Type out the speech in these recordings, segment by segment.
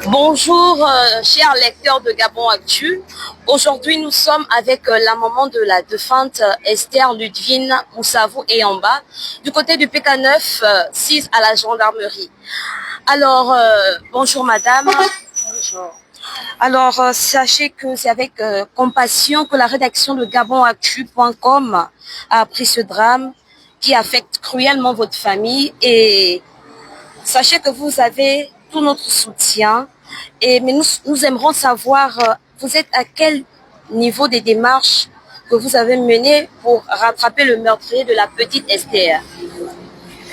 Bonjour, chers lecteurs de Gabon Actu. Aujourd'hui, nous sommes avec la maman de la défunte Esther Ludivine Moussavou et en bas, du côté du PK9, 6 à la gendarmerie. Alors, bonjour madame. Bonjour. Alors, sachez que c'est avec compassion que la rédaction de GabonActu.com a appris ce drame qui affecte cruellement votre famille et sachez que vous avez tout notre soutien. Mais nous aimerons savoir, vous êtes à quel niveau des démarches que vous avez menées pour rattraper le meurtrier de la petite Esther?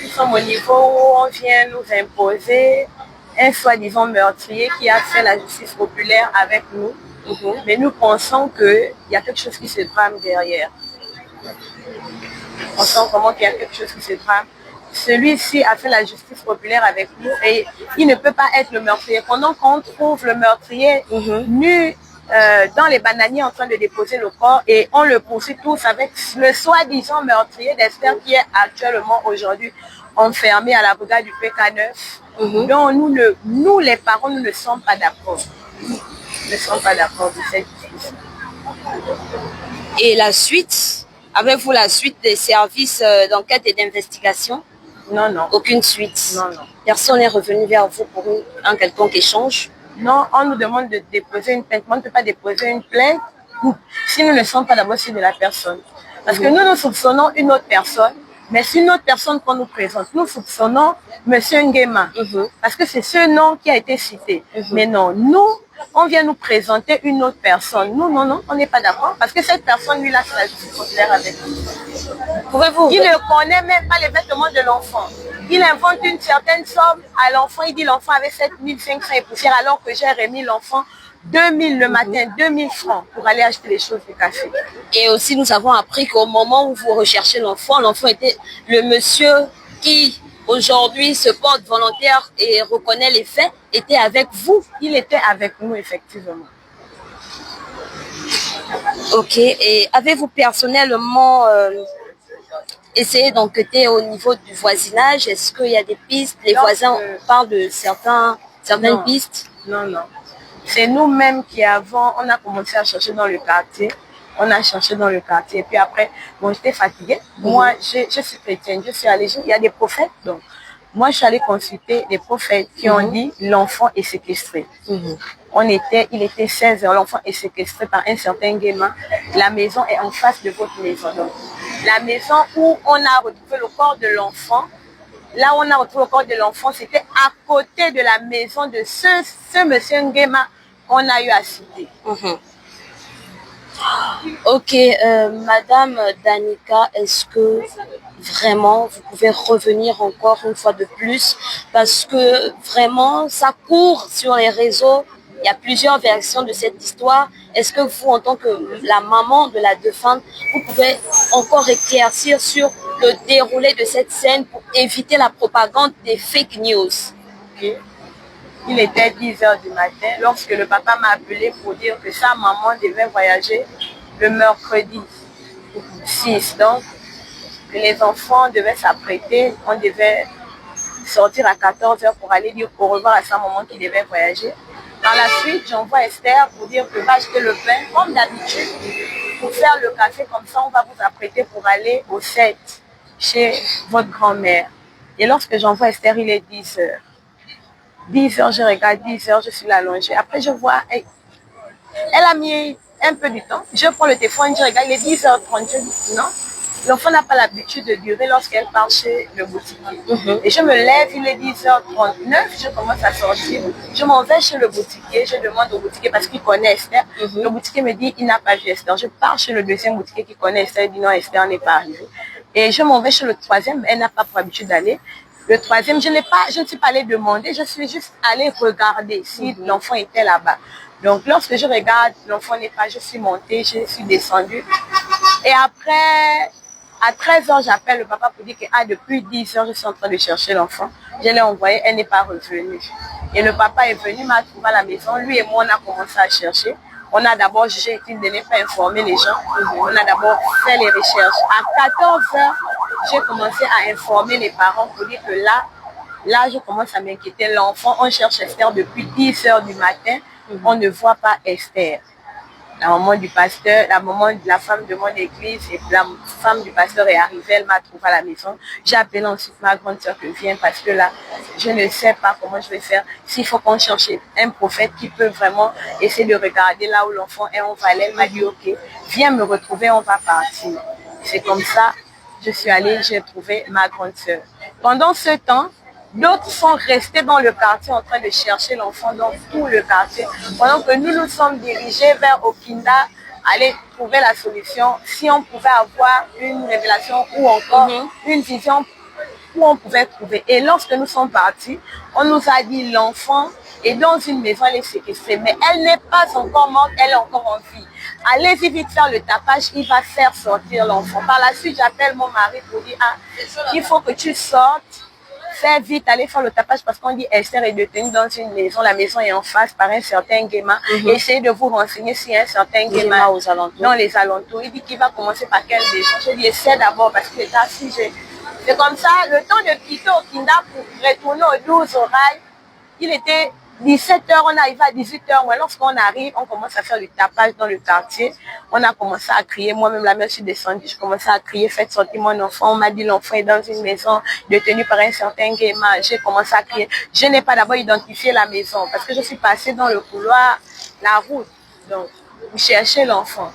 Nous sommes au niveau où on vient nous imposer un soi-disant meurtrier qui a fait la justice populaire avec nous. Mais nous pensons qu'il y a quelque chose qui se trame derrière. On sent vraiment qu'il y a quelque chose qui se trame. Celui-ci a fait la justice populaire avec nous et il ne peut pas être le meurtrier. Pendant qu'on trouve le meurtrier nu dans les bananiers en train de déposer le corps et on le poursuit tous avec le soi-disant meurtrier d'Esther qui est actuellement aujourd'hui enfermé à la brigade du PK9. Donc nous les parents, nous ne sommes pas d'accord. Nous ne sommes pas d'accord de cette justice. Et la suite, avez-vous la suite des services d'enquête et d'investigation? Non, non. Aucune suite? Non, non. Personne n'est revenu vers vous pour un quelconque échange? Non, on nous demande de déposer une plainte. On ne peut pas déposer une plainte si nous ne sommes pas d'abord sûrs de la personne. Parce que nous soupçonnons une autre personne, mais c'est une autre personne qu'on nous présente. Nous soupçonnons M. Nguema, parce que c'est ce nom qui a été cité. Mais non, nous, on vient nous présenter une autre personne. Nous, non, on n'est pas d'accord, parce que cette personne, lui, là, c'est la justice populaire avec nous. Pouvez-vous... Il ne connaît même pas les vêtements de l'enfant. Il invente une certaine somme à l'enfant. Il dit l'enfant avait 7500 et poussière, alors que j'ai remis l'enfant 2000 le matin, 2000 francs pour aller acheter les choses du café. Et aussi, nous avons appris qu'au moment où vous recherchez l'enfant était le monsieur qui, aujourd'hui, se porte volontaire et reconnaît les faits, était avec vous. Il était avec nous, effectivement. Ok. Et avez-vous personnellement essayé d'enquêter au niveau du voisinage? Est-ce qu'il y a des pistes? Les voisins parlent de certaines pistes? Non, non. C'est nous-mêmes qui on a commencé à chercher dans le quartier. On a cherché dans le quartier. Et puis après, bon, j'étais fatiguée. Moi, je suis chrétienne. Je suis allée, il y a des prophètes. Donc, moi, je suis allée consulter les prophètes qui ont dit l'enfant est séquestré. Il était 16 heures. L'enfant est séquestré par un certain Nguema. La maison est en face de votre maison. Donc, la maison où on a retrouvé le corps de l'enfant, là où on a retrouvé le corps de l'enfant, c'était à côté de la maison de ce monsieur Nguema qu'on a eu à citer. Ok, Madame Danica, est-ce que vraiment vous pouvez revenir encore une fois de plus? Parce que vraiment, ça court sur les réseaux. Il y a plusieurs versions de cette histoire. Est-ce que vous, en tant que la maman de la défunte, vous pouvez encore éclaircir sur le déroulé de cette scène pour éviter la propagande des fake news? Il était 10 heures du matin lorsque le papa m'a appelé pour dire que sa maman devait voyager le mercredi 6. Donc, que les enfants devaient s'apprêter. On devait sortir à 14 heures pour aller dire au revoir à sa maman qui devait voyager. Par la suite, j'envoie Esther pour dire que va acheter le pain, comme d'habitude, pour faire le café. Comme ça, on va vous apprêter pour aller au 7 chez votre grand-mère. Et lorsque j'envoie Esther, il est 10 heures. 10 heures, je regarde, 10 heures, je suis allongée. Après, je vois, elle a mis un peu du temps. Je prends le téléphone, je regarde, il est 10h30. Je dis non. L'enfant n'a pas l'habitude de durer lorsqu'elle part chez le boutiquier. Et je me lève, il est 10h39, je commence à sortir. Je m'en vais chez le boutiquier, je demande au boutiquier parce qu'il connaît Esther. Le boutiquier me dit, il n'a pas vu Esther. Je pars chez le deuxième boutiquier qui connaît Esther, il dit non, Esther n'est pas arrivée. Et je m'en vais chez le troisième, elle n'a pas pour habitude d'aller. Le troisième, je ne suis pas allée demander, je suis juste allée regarder si l'enfant était là-bas. Donc, lorsque je regarde, l'enfant n'est pas, je suis montée, je suis descendue. Et après, à 13h, j'appelle le papa pour dire que depuis 10h, je suis en train de chercher l'enfant. Je l'ai envoyé, elle n'est pas revenue. Et le papa est venu, m'a trouvé à la maison. Lui et moi, on a commencé à chercher. On a d'abord jugé utile de ne pas informer les gens. On a d'abord fait les recherches. À 14h, j'ai commencé à informer les parents pour dire que là, je commence à m'inquiéter. L'enfant, on cherche Esther depuis 10 heures du matin, on ne voit pas Esther. La maman du pasteur, la femme de mon église, et la femme du pasteur est arrivée, elle m'a trouvé à la maison. J'ai appelé ensuite ma grande soeur que viens parce que là, je ne sais pas comment je vais faire. S'il faut qu'on cherche un prophète qui peut vraiment essayer de regarder là où l'enfant est, on va aller. Elle m'a dit, ok, viens me retrouver, on va partir. C'est comme ça, je suis allée, j'ai trouvé ma grande soeur. Pendant ce temps, d'autres sont restés dans le quartier en train de chercher l'enfant dans tout le quartier. Pendant que nous nous sommes dirigés vers Okinda, aller trouver la solution, si on pouvait avoir une révélation ou encore une vision où on pouvait trouver. Et lorsque nous sommes partis, on nous a dit l'enfant est dans une maison, elle est séquestrée, mais elle n'est pas encore morte, elle est encore en vie. Allez-y vite faire le tapage, il va faire sortir l'enfant. Par la suite, j'appelle mon mari pour dire, il faut que tu sortes. Fais vite, allez faire le tapage parce qu'on dit Esther est détenue dans une maison. La maison est en face par un certain Guéma. Essayez de vous renseigner s'il y a un certain Guéma dans les alentours. Il dit qu'il va commencer par quelle maison. Je dis essaie d'abord parce que là, si j'ai... C'est comme ça, le temps de quitter Okinda pour retourner aux 12 orailles, il était 17h, on arrive à 18h. Ouais, lorsqu'on arrive, on commence à faire le tapage dans le quartier. On a commencé à crier. Moi-même, la mère, je suis descendue. Je commençais à crier, faites sortir mon enfant. On m'a dit l'enfant est dans une maison détenue par un certain Guéma. J'ai commencé à crier. Je n'ai pas d'abord identifié la maison parce que je suis passée dans le couloir, la route. Donc, vous cherchez l'enfant.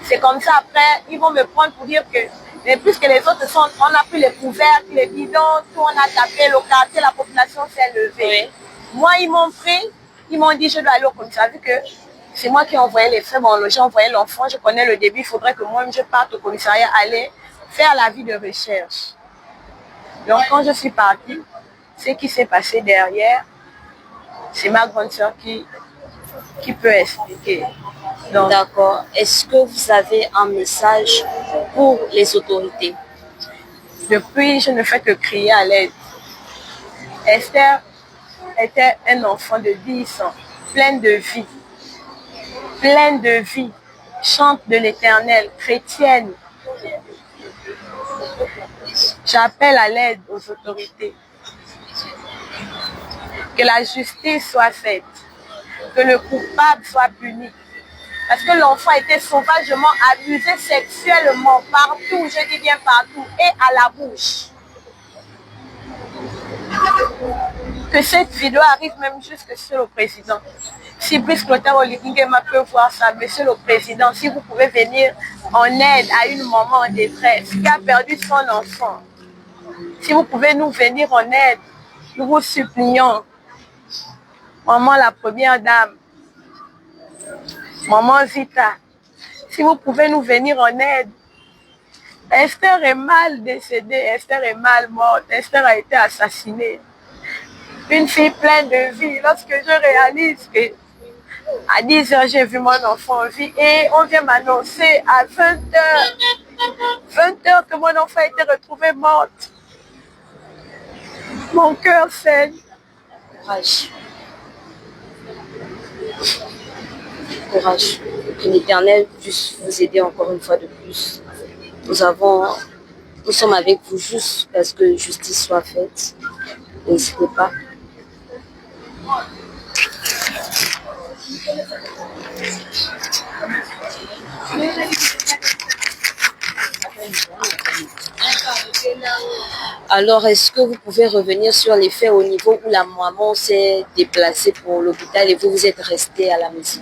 C'est comme ça, après, ils vont me prendre pour dire que, mais puisque les autres sont, on a pris les couvercles, les bidons, tout, on a tapé le quartier, la population s'est levée. Oui. Moi, ils m'ont pris, ils m'ont dit, je dois aller au commissariat, vu que c'est moi qui envoyais les frais, bon, j'ai envoyé l'enfant, je connais le début, il faudrait que moi-même je parte au commissariat, aller faire la vie de recherche. Donc, quand je suis partie, ce qui s'est passé derrière, c'est ma grande soeur qui peut expliquer. D'accord. Est-ce que vous avez un message pour les autorités? Depuis, je ne fais que crier à l'aide. Esther était un enfant de 10 ans, plein de vie. Pleine de vie. Chante de l'Éternel, chrétienne. J'appelle à l'aide aux autorités. Que la justice soit faite. Que le coupable soit puni. Parce que l'enfant était sauvagement abusé sexuellement partout, je dis bien partout, et à la bouche. Que cette vidéo arrive même jusque sur le président. Si Brice Clotaire Oligingema peut voir ça, monsieur le président, si vous pouvez venir en aide à une maman en détresse qui a perdu son enfant, si vous pouvez nous venir en aide, nous vous supplions. Maman la première dame, maman Zita, si vous pouvez nous venir en aide. Esther est mal décédée, Esther est mal morte, Esther a été assassinée. Une fille pleine de vie. Lorsque je réalise que à 10h, j'ai vu mon enfant en vie et on vient m'annoncer à 20h, 20h que mon enfant a été retrouvé morte. Mon cœur saigne. Courage. Courage. Que l'Éternel puisse vous aider encore une fois de plus. Nous sommes avec vous juste parce que justice soit faite. N'hésitez pas. Alors, est-ce que vous pouvez revenir sur les faits au niveau où la maman s'est déplacée pour l'hôpital et vous êtes resté à la maison?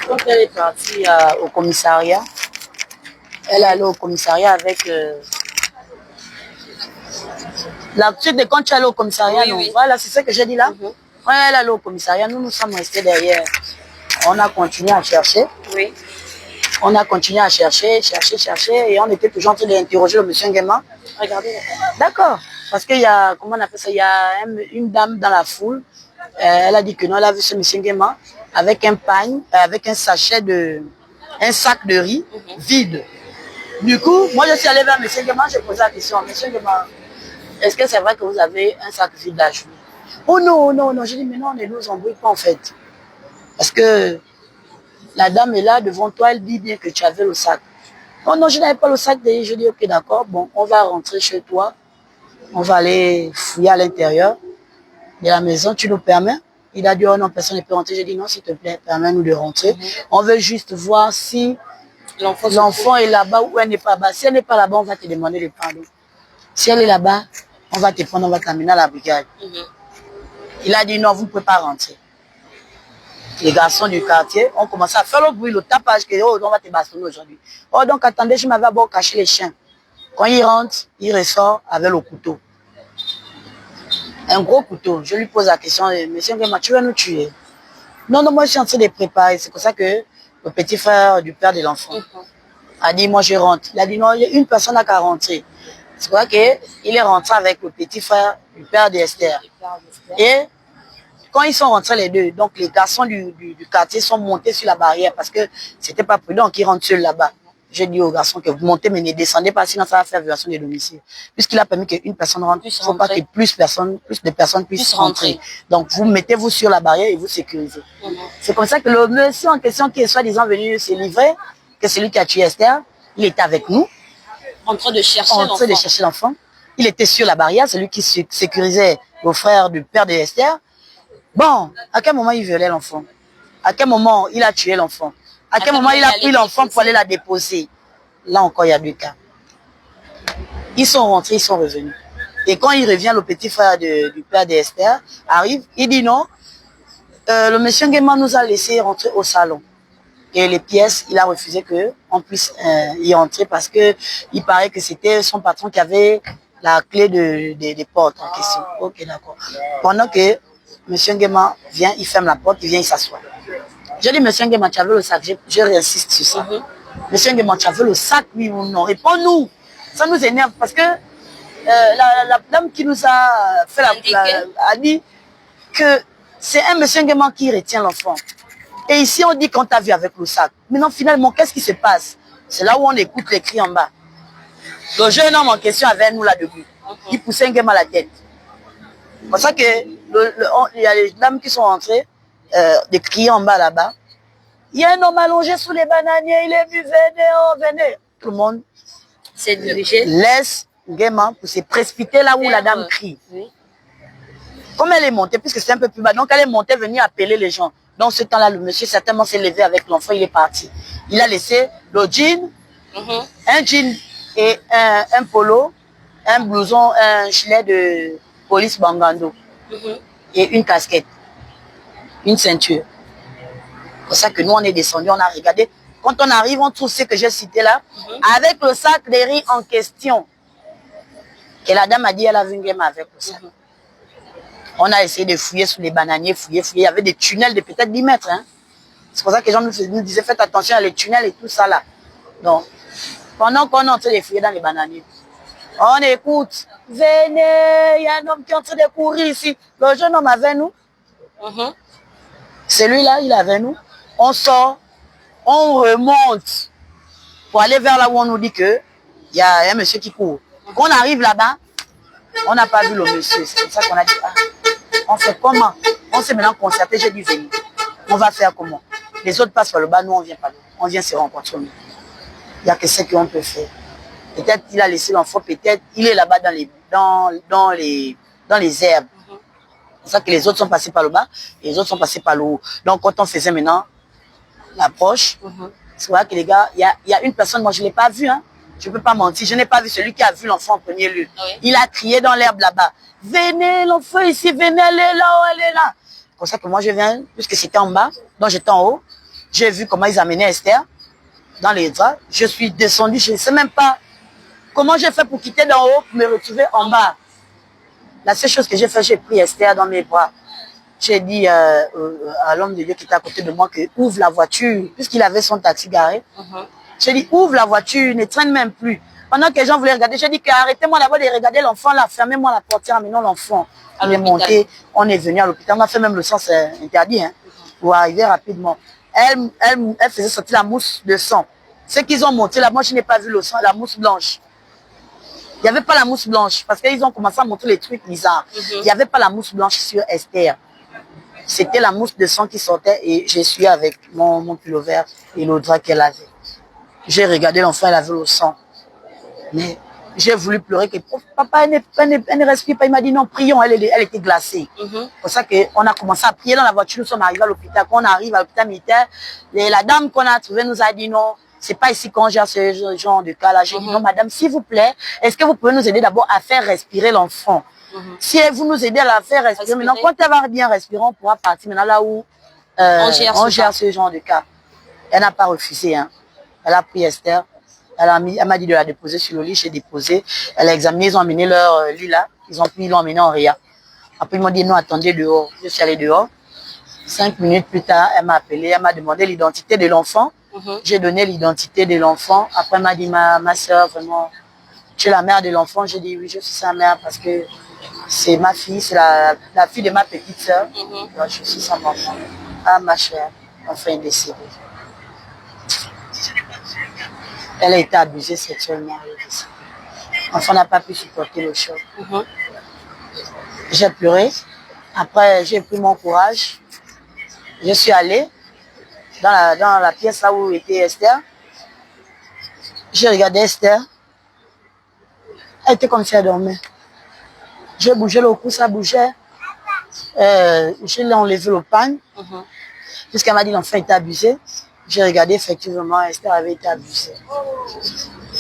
Quand elle est partie au commissariat, elle est allée au commissariat avec l'habitude de quand tu es allé au commissariat. Oui, oui. Voilà, c'est ça que j'ai dit là. Quand elle est allée au commissariat, nous sommes restés derrière. On a continué à chercher. Oui. On a continué à chercher, et on était toujours en train d'interroger le monsieur Nguema. Regardez. D'accord. Parce qu'il y a, comment on appelle ça, il y a une dame dans la foule. Elle a dit que non, elle a vu ce monsieur Nguema avec un pagne, avec un sac de riz vide. Du coup, moi je suis allée vers monsieur Nguema, j'ai posé la question, monsieur Nguema, est-ce que c'est vrai que vous avez un sac vide d'ajout? Oh non, non, non, j'ai dit, mais non, ne nous embrouille pas en fait. Parce que la dame est là devant toi, elle dit bien que tu avais le sac. Oh non, je n'avais pas le sac derrière. Je dis, ok, d'accord, bon, on va rentrer chez toi. On va aller fouiller à l'intérieur de la maison. Tu nous permets? Il a dit, oh non, personne ne peut rentrer. J'ai dit, non, s'il te plaît, permets-nous de rentrer. On veut juste voir si l'enfant est là-bas ou elle n'est pas là-bas. Si elle n'est pas là-bas, on va te demander le pardon. Si elle est là-bas, on va te prendre, on va t'amener à la brigade. Il a dit, non, vous ne pouvez pas rentrer. Les garçons du quartier ont commencé à faire le bruit, le tapage, que oh, on va te bastonner aujourd'hui. Oh, donc attendez, je m'avais d'abord caché les chiens. Quand il rentre, il ressort avec le couteau. Un gros couteau. Je lui pose la question, monsieur Ngema, tu vas nous tuer? Non, non, moi je suis en train de préparer. C'est comme ça que le petit frère du père de l'enfant a dit, moi je rentre. Il a dit, non, il y a une personne à qu'à rentrer. C'est pour ça qu'il est rentré avec le petit frère du père d'Esther. Et quand ils sont rentrés les deux, donc les garçons du quartier sont montés sur la barrière parce que c'était pas prudent qu'ils rentrent seuls là-bas. J'ai dit aux garçons que vous montez mais ne descendez pas, sinon ça va faire violation de domicile. Puisqu'il a permis qu'une personne rentre, il ne faut pas que plus de personnes puissent rentrer. Donc vous mettez-vous sur la barrière et vous sécurisez. C'est comme ça que le monsieur en question qui est soi-disant venu se livrer, que celui qui a tué Esther, il était avec nous. En train de chercher l'enfant. Il était sur la barrière, celui qui sécurisait le frère du père de Esther. Bon, à quel moment il violait l'enfant? À quel moment il a tué l'enfant? À quel moment il a pris l'enfant pour aller la déposer? Là encore, il y a deux cas. Ils sont rentrés, ils sont revenus. Et quand il revient, le petit frère du père d'Esther arrive, il dit non, le monsieur Ngema nous a laissé rentrer au salon. Et les pièces, il a refusé qu'on puisse y entrer parce que il paraît que c'était son patron qui avait la clé des portes en question. Ok, d'accord. Pendant que monsieur Ngema vient, il ferme la porte, il vient, il s'assoit. Je dis, monsieur Ngema, tu avais le sac, je réinsiste sur ça. Monsieur Ngema, tu avais le sac, oui ou non? Réponds-nous. Ça nous énerve parce que la dame qui nous a fait a dit que c'est un monsieur Ngema qui retient l'enfant. Et ici, on dit qu'on t'a vu avec le sac. Maintenant, finalement, qu'est-ce qui se passe? C'est là où on écoute les cris en bas. Le jeune homme en question avait nous là-debout. Il poussait Ngema la tête. C'est pour ça que il y a les dames qui sont rentrées, de crier en bas là-bas. Il y a un homme allongé sous les bananiers, il est vu, venez, oh, venez. Tout le monde s'est dirigé. Laisse Ngema pour se précipiter là où la dame crie. Comme elle est montée, puisque c'est un peu plus bas, donc elle est montée venir appeler les gens. Dans ce temps-là, le monsieur certainement s'est levé avec l'enfant, il est parti. Il a laissé le jean, un jean et un polo, un blouson, un gilet de police Bangando et une casquette, une ceinture. C'est pour ça que nous, on est descendu, on a regardé. Quand on arrive, on trouve ce que j'ai cité là, avec le sac de riz en question. Et la dame a dit, elle a vu Ngema avec le sac. On a essayé de fouiller sous les bananiers, fouiller. Il y avait des tunnels de peut-être 10 mètres. Hein. C'est pour ça que les gens nous disaient, faites attention à les tunnels et tout ça là. Donc, pendant qu'on est en train de fouiller dans les bananiers, on écoute, venez, il y a un homme qui est en train de courir ici. Le jeune homme avec nous. Celui-là, il est avec nous. On sort, on remonte pour aller vers là où on nous dit qu'il y a un monsieur qui court. Quand on arrive là-bas, on n'a pas vu le monsieur. C'est comme ça qu'on a dit, ah, on fait comment? On s'est maintenant concerté, j'ai dit, venez. On va faire comment? Les autres passent par le bas, nous on vient pas. On vient se rencontrer. Il n'y a que ce qu'on peut faire. Peut-être qu'il a laissé l'enfant, peut-être il est là-bas dans les herbes. C'est ça que les autres sont passés par le bas et les autres sont passés par le haut. Donc quand on faisait maintenant l'approche, c'est vrai que les gars, il y a une personne, moi je ne l'ai pas vu, hein. Je ne peux pas mentir, je n'ai pas vu celui qui a vu l'enfant en premier lieu. Il a crié dans l'herbe là-bas. Venez l'enfant ici, venez, elle est là, elle est là. C'est pour ça que moi je viens, puisque c'était en bas, donc j'étais en haut. J'ai vu comment ils amenaient Esther dans les draps. Je suis descendu, je ne sais même pas comment j'ai fait pour quitter d'en haut pour me retrouver en bas. La seule chose que j'ai fait, j'ai pris Esther dans mes bras. J'ai dit à l'homme de Dieu qui était à côté de moi que ouvre la voiture, puisqu'il avait son taxi garé. J'ai dit ouvre la voiture, ne traîne même plus. Pendant que les gens voulaient regarder, j'ai dit arrêtez-moi d'abord de regarder l'enfant là, fermez-moi la portière, amenons l'enfant. On est monté, on est venu à l'hôpital, on a fait même le sens interdit, hein, pour arriver rapidement. Elle faisait sortir la mousse de sang. Ceux qu'ils ont monté là, moi je n'ai pas vu le sang, la mousse blanche. Il n'y avait pas la mousse blanche, parce qu'ils ont commencé à montrer les trucs bizarres. Il n'y avait pas la mousse blanche sur Esther. C'était la mousse de sang qui sortait et j'ai suivi avec mon pullover et le drap qu'elle avait. J'ai regardé l'enfant, elle avait le sang. Mais j'ai voulu pleurer que papa, elle ne respire pas. Il m'a dit non, prions, elle était glacée. C'est pour ça qu'on a commencé à prier dans la voiture. Nous sommes arrivés à l'hôpital. Quand on arrive à l'hôpital militaire, la dame qu'on a trouvée nous a dit non, c'est pas ici qu'on gère ce genre de cas-là. J'ai dit non, madame, s'il vous plaît, est-ce que vous pouvez nous aider d'abord à faire respirer l'enfant? Si vous nous aidez à la faire respirer, maintenant, quand elle va bien respirer, on pourra partir maintenant là où on gère ce genre de cas. Elle n'a pas refusé. Hein. Elle a pris Esther. Elle m'a dit de la déposer sur le lit. J'ai déposé. Elle a examiné. Ils ont amené leur lit là. Ils l'ont emmené en réa. Après, ils m'ont dit non, attendez dehors. Je suis allée dehors. 5 minutes plus tard, elle m'a appelé. Elle m'a demandé l'identité de l'enfant. J'ai donné l'identité de l'enfant. Après, elle m'a dit ma soeur, vraiment, tu es la mère de l'enfant. J'ai dit oui, je suis sa mère parce que c'est ma fille. C'est la fille de ma petite soeur. Donc, je suis sa maman. Ah, ma chère, l'enfant est décédé. Elle a été abusée sexuellement. L'enfant n'a pas pu supporter le choc. J'ai pleuré. Après, j'ai pris mon courage. Je suis allée dans la pièce là où était Esther. J'ai regardé Esther. Elle était comme si elle dormait. J'ai bougé le cou, ça bougeait. Je l'ai enlevé le pagne. Puisqu'elle m'a dit l'enfant était abusé. J'ai regardé effectivement, Esther avait été abusée.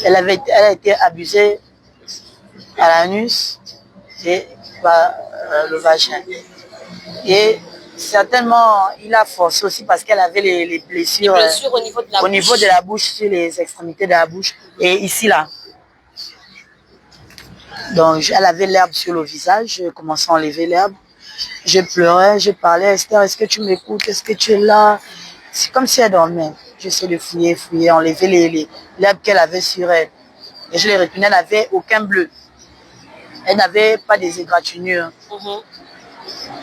Elle a été abusée à l'anus et par le vagin. Et certainement, il a forcé aussi parce qu'elle avait les blessures au niveau de la bouche, sur les extrémités de la bouche et ici là. Donc, elle avait l'herbe sur le visage. J'ai commencé à enlever l'herbe. Je pleurais, je parlais. Esther, est-ce que tu m'écoutes? Est-ce que tu es là? C'est comme si elle dormait. J'essaie de fouiller, enlever l'herbe qu'elle avait sur elle. Et je l'ai retenue, elle n'avait aucun bleu. Elle n'avait pas des égratignures.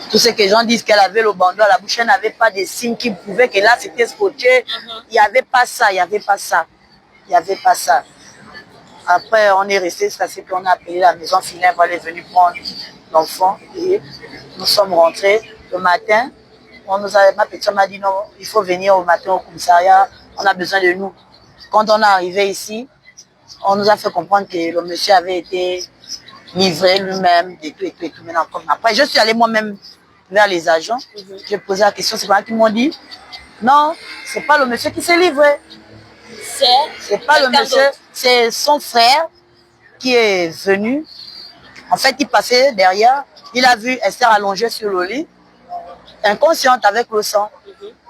Tout ce que les gens disent qu'elle avait le bandeau à la bouche, elle n'avait pas des signes qui prouvaient que là c'était scotché. Il n'y avait pas ça, il n'y avait pas ça. Il n'y avait pas ça. Après, on est resté, c'est qu'on a appelé la maison funèbre, elle est venue prendre l'enfant et nous sommes rentrés le matin. Ma petite m'a dit non, il faut venir au matin au commissariat, on a besoin de nous. Quand on est arrivé ici, on nous a fait comprendre que le monsieur avait été livré lui-même, et tout. Maintenant, après, je suis allée moi-même vers les agents, j'ai posé la question, c'est pas eux qui m'ont dit, non, c'est pas le monsieur qui s'est livré. C'est pas le monsieur, c'est son frère qui est venu. En fait, il passait derrière, il a vu Esther allongée sur le lit, inconsciente avec le sang.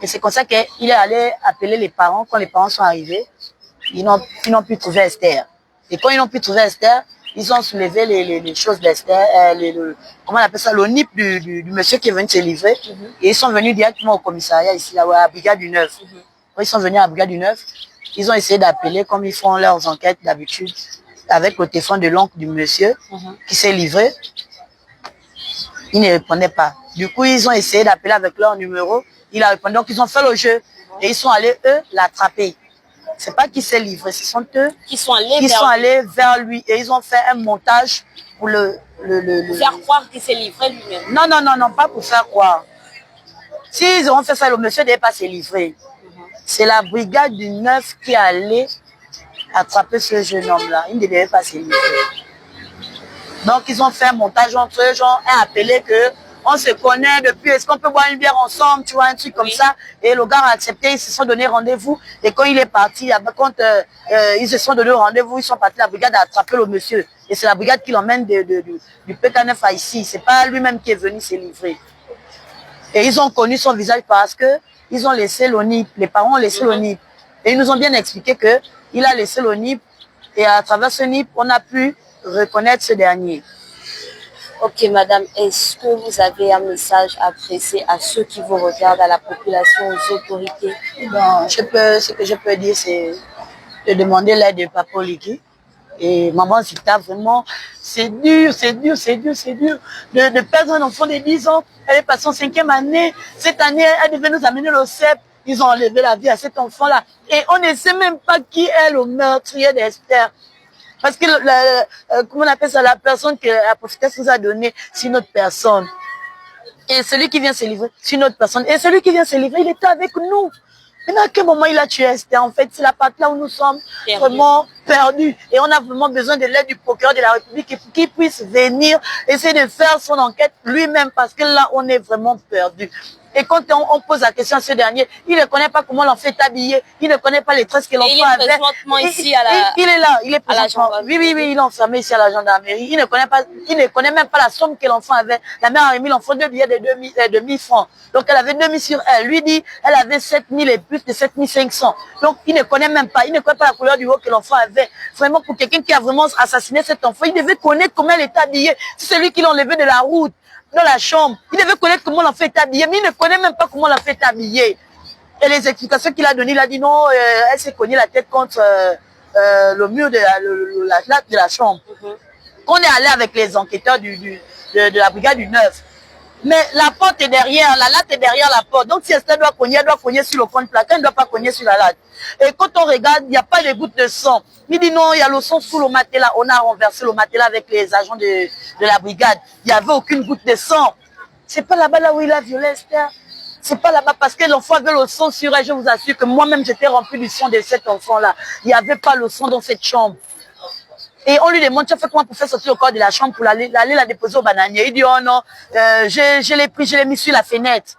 Et c'est comme ça qu'il est allé appeler les parents. Quand les parents sont arrivés, ils n'ont pu trouver Esther. Et quand ils n'ont pu trouver Esther, ils ont soulevé les choses d'Esther, comment on appelle ça, le nip du monsieur qui est venu se livrer. Et ils sont venus directement au commissariat ici, là, à la brigade du 9. Quand ils sont venus à la brigade du 9, ils ont essayé d'appeler, comme ils font leurs enquêtes d'habitude, avec le téléphone de l'oncle du monsieur qui s'est livré. Il ne répondait pas. Du coup, ils ont essayé d'appeler avec leur numéro. Il a répondu. Donc, ils ont fait le jeu. Et ils sont allés, eux, l'attraper. C'est pas qui s'est livré, ce sont eux qui sont allés vers lui. Et ils ont fait un montage pour faire croire qu'il s'est livré lui-même. Non, pas pour faire croire. S'ils ont fait ça, le monsieur ne devait pas se livrer. C'est la brigade du 9 qui est allée attraper ce jeune homme-là. Il ne devait pas se livrer. Donc, ils ont fait un montage entre eux, genre, un appelé que on se connaît depuis, est-ce qu'on peut boire une bière ensemble, tu vois, un truc comme ça. Et le gars a accepté, ils se sont donné rendez-vous. Et quand il est parti, quand ils se sont donné rendez-vous, ils sont partis, la brigade a attrapé le monsieur. Et c'est la brigade qui l'emmène du PK9 à ici. C'est pas lui-même qui est venu se livrer. Et ils ont connu son visage parce que ils ont laissé le NIP. Les parents ont laissé le NIP. Et ils nous ont bien expliqué que il a laissé le NIP. Et à travers ce NIP, on a pu reconnaître ce dernier. Ok, madame, est-ce que vous avez un message à adresser à ceux qui vous regardent, à la population, aux autorités? Bon, ce que je peux dire, c'est de demander l'aide de Papa Oliki. Et maman Zita, vraiment, c'est dur de perdre un enfant de 10 ans. Elle est passée en 5e année. Cette année, elle devait nous amener le CEP. Ils ont enlevé la vie à cet enfant-là. Et on ne sait même pas qui est le meurtrier d'Esther. Parce que, comment on appelle ça, la personne que la prophétesse nous a donnée, c'est une autre personne. Et celui qui vient se livrer, c'est une autre personne. Et celui qui vient se livrer, il était avec nous. Maintenant, à quel moment il a tué Esther? En fait, c'est la partie là où nous sommes vraiment perdus. Et on a vraiment besoin de l'aide du procureur de la République pour qu'il puisse venir essayer de faire son enquête lui-même parce que là, on est vraiment perdus. Et quand on pose la question à ce dernier, il ne connaît pas comment l'enfant est habillé, il ne connaît pas les tresses que l'enfant avait. Il est présentement ici à la... Il est là, il est présentement. Oui, il est enfermé ici à la gendarmerie. Il ne connaît même pas la somme que l'enfant avait. La mère a remis l'enfant 2 billets de 1000 francs. Donc elle avait 2000 sur elle. Lui dit, elle avait 7000 et plus de 7500. Donc il ne connaît même pas. Il ne connaît pas la couleur du haut que l'enfant avait. Vraiment, pour quelqu'un qui a vraiment assassiné cet enfant, il devait connaître comment elle était habillée. Si c'est lui qui l'a enlevé de la route, dans la chambre, il devait connaître comment l'enfant est habillé, mais il ne connaît même pas comment l'enfant est habillé. Et les explications qu'il a données, il a dit non, elle s'est cognée la tête contre le mur de la chambre. On est allé avec les enquêteurs de la brigade du 9. Mais la porte est derrière, la latte est derrière la porte. Donc si Esther doit cogner, elle doit cogner sur le fond de placard, elle ne doit pas cogner sur la latte. Et quand on regarde, il n'y a pas de gouttes de sang. Il dit non, il y a le sang sous le matelas. On a renversé le matelas avec les agents de la brigade. Il n'y avait aucune goutte de sang. C'est pas là-bas là où il a violé Esther. C'est pas là-bas parce que l'enfant avait le sang sur elle. Je vous assure que moi-même j'étais rempli du sang de cet enfant-là. Il n'y avait pas le sang dans cette chambre. Et on lui demande, tu as fait comment pour faire sortir le corps de la chambre pour aller la déposer au bananier? Il dit, oh non, je l'ai pris, je l'ai mis sur la fenêtre.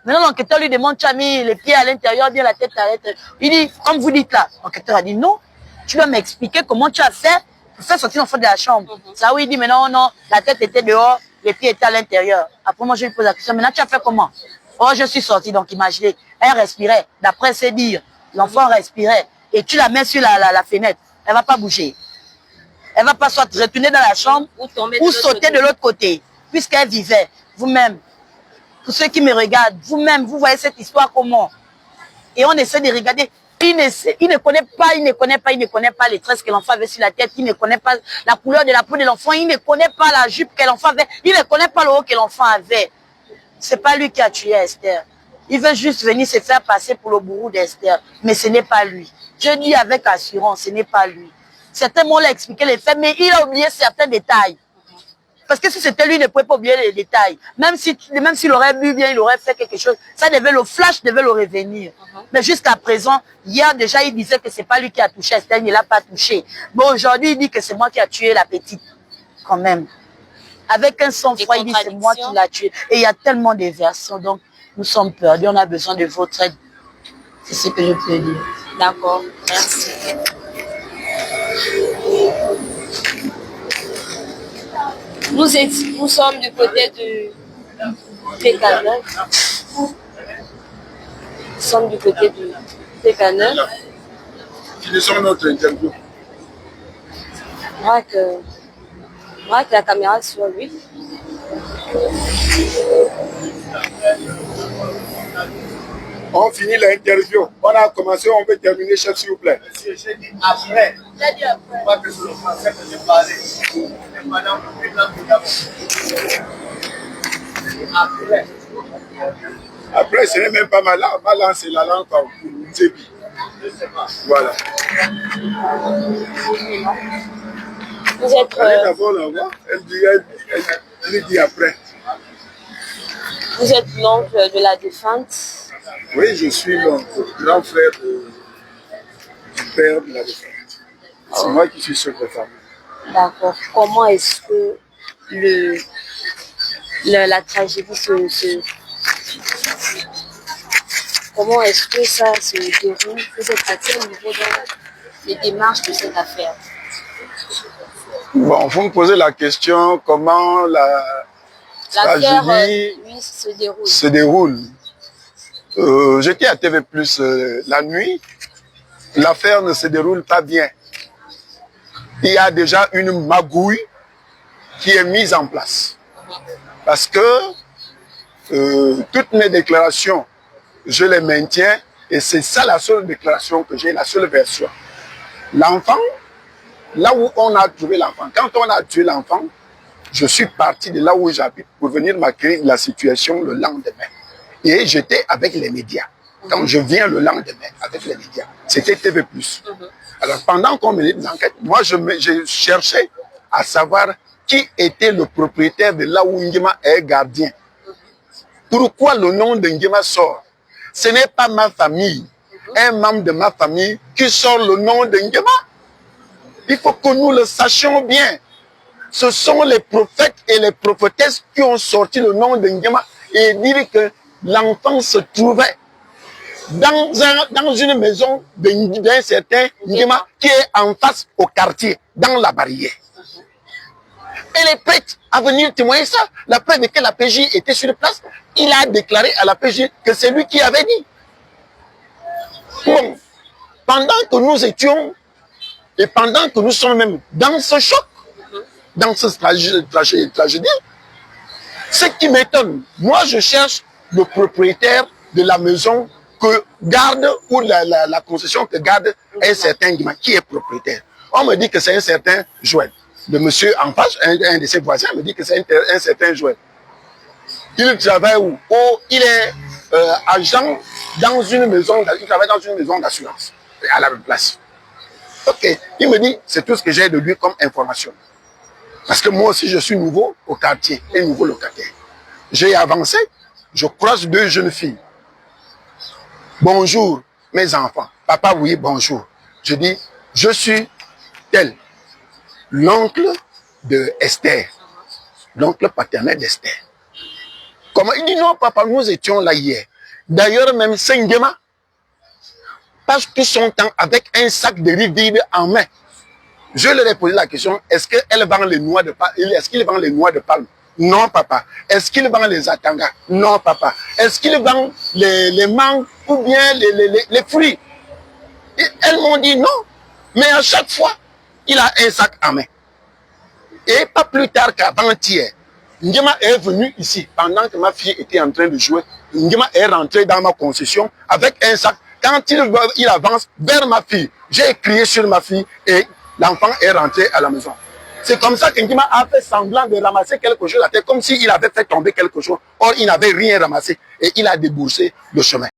Maintenant, l'enquêteur lui demande, tu as mis les pieds à l'intérieur, bien la tête à l'intérieur. Il dit, comme vous dites là. L'enquêteur a dit, non, tu dois m'expliquer comment tu as fait pour faire sortir l'enfant de la chambre. Ça, oui, il dit, mais non, non, la tête était dehors, les pieds étaient à l'intérieur. Après, moi, je lui pose la question, maintenant, tu as fait comment? Oh, je suis sorti, donc imaginez, elle respirait. D'après ses dires, l'enfant respirait. Et tu la mets sur la fenêtre, elle ne va pas bouger. Elle ne va pas soit retourner dans la chambre ou sauter de l'autre côté, puisqu'elle vivait. Vous-même, pour ceux qui me regardent, vous-même, vous voyez cette histoire comment? Et on essaie de regarder. Il ne connaît pas les tresses que l'enfant avait sur la tête. Il ne connaît pas la couleur de la peau de l'enfant. Il ne connaît pas la jupe que l'enfant avait. Il ne connaît pas le haut que l'enfant avait. C'est pas lui qui a tué Esther. Il veut juste venir se faire passer pour le bourreau d'Esther. Mais ce n'est pas lui. Je dis avec assurance, ce n'est pas lui. Certains m'ont expliqué les faits, mais il a oublié certains détails. Parce que si c'était lui, il ne pouvait pas oublier les détails. Même s'il aurait bu bien, il aurait fait quelque chose. Le flash devait le revenir. Mais jusqu'à présent, hier déjà, il disait que c'est pas lui qui a touché Esther, il ne l'a pas touché. Bon, aujourd'hui, il dit que c'est moi qui a tué la petite. Quand même. Avec un sang-froid, il dit c'est moi qui l'a tué. Et il y a tellement de versions, donc nous sommes perdus, on a besoin de votre aide. C'est ce que je peux dire. D'accord, merci. Nous sommes du côté du PK9. Nous sommes du côté du PK9. Finissons notre interview. Je crois que la caméra est sur lui. On finit l'interview. On a commencé, on peut terminer, chef, s'il vous plaît. J'ai dit après. J'ai dit après. Pas que c'est le français que j'ai parlé. Madame, après. Après, ce n'est même pas ma langue. Ma langue, c'est la langue pour Nzebi. Voilà. Vous êtes... Allez d'abord la voix. Elle dit après. Vous êtes l'oncle de la défunte? Oui, je suis l'oncle, grand frère du père de la défunte. C'est moi qui suis chef de famille. D'accord. Comment est-ce que la tragédie se... Comment est-ce que ça se déroule? Vous êtes à quel niveau dans les démarches de cette affaire? Bon, vous me posez la question, comment la tragédie se déroule. J'étais à TV+, la nuit, l'affaire ne se déroule pas bien. Il y a déjà une magouille qui est mise en place. Parce que toutes mes déclarations, je les maintiens et c'est ça la seule déclaration que j'ai, la seule version. L'enfant, là où on a trouvé l'enfant, quand on a tué l'enfant, je suis parti de là où j'habite pour venir m'acquérir de la situation le lendemain. Et j'étais avec les médias. Quand je viens le lendemain avec les médias, c'était TV+. Alors pendant qu'on menait des enquêtes, moi je cherchais à savoir qui était le propriétaire de là où Nguema est gardien. Pourquoi le nom de Nguema sort? Ce n'est pas ma famille. un membre de ma famille qui sort le nom de Nguema. Il faut que nous le sachions bien. Ce sont les prophètes et les prophétesses qui ont sorti le nom de Nguema et dire que l'enfant se trouvait dans une maison d'un certain Nguema qui est en face au quartier, dans la barrière. Elle est prête à venir témoigner ça. La preuve est que la PJ était sur place. Il a déclaré à la PJ que c'est lui qui avait dit. Bon, pendant que nous étions et pendant que nous sommes même dans ce choc, dans cette tragédie, ce qui m'étonne, moi je cherche le propriétaire de la maison que garde ou la concession que garde un certain Nguema qui est propriétaire. On me dit que c'est un certain Joël. Le monsieur en face, un de ses voisins me dit que c'est un certain Joël. Il travaille où? Il est agent dans une maison, il travaille dans une maison d'assurance, à la place. Ok, il me dit, c'est tout ce que j'ai de lui comme information. Parce que moi aussi, je suis nouveau au quartier, un nouveau locataire. J'ai avancé, je croise deux jeunes filles. Bonjour, mes enfants. Papa, oui, bonjour. Je dis, je suis tel, l'oncle de Esther, l'oncle paternel d'Esther. Comment? Il dit, non, papa, nous étions là hier. D'ailleurs, même Nguema passe tout son temps avec un sac de riz vide en main. Je leur ai posé la question, est-ce qu'elle vend les noix de palme? Est-ce qu'il vend les noix de palme? Non, papa. Est-ce qu'il vend les atangas? Non, papa. Est-ce qu'il vend les mangues ou bien les fruits? Et elles m'ont dit non. Mais à chaque fois, il a un sac en main. Et pas plus tard qu'avant-hier, Nguema est venu ici pendant que ma fille était en train de jouer. Nguema est rentré dans ma concession avec un sac. Quand il avance vers ma fille, j'ai crié sur ma fille et l'enfant est rentré à la maison. C'est comme ça que Nguema a fait semblant de ramasser quelque chose à terre, comme s'il avait fait tomber quelque chose. Or, il n'avait rien ramassé et il a déboursé le chemin.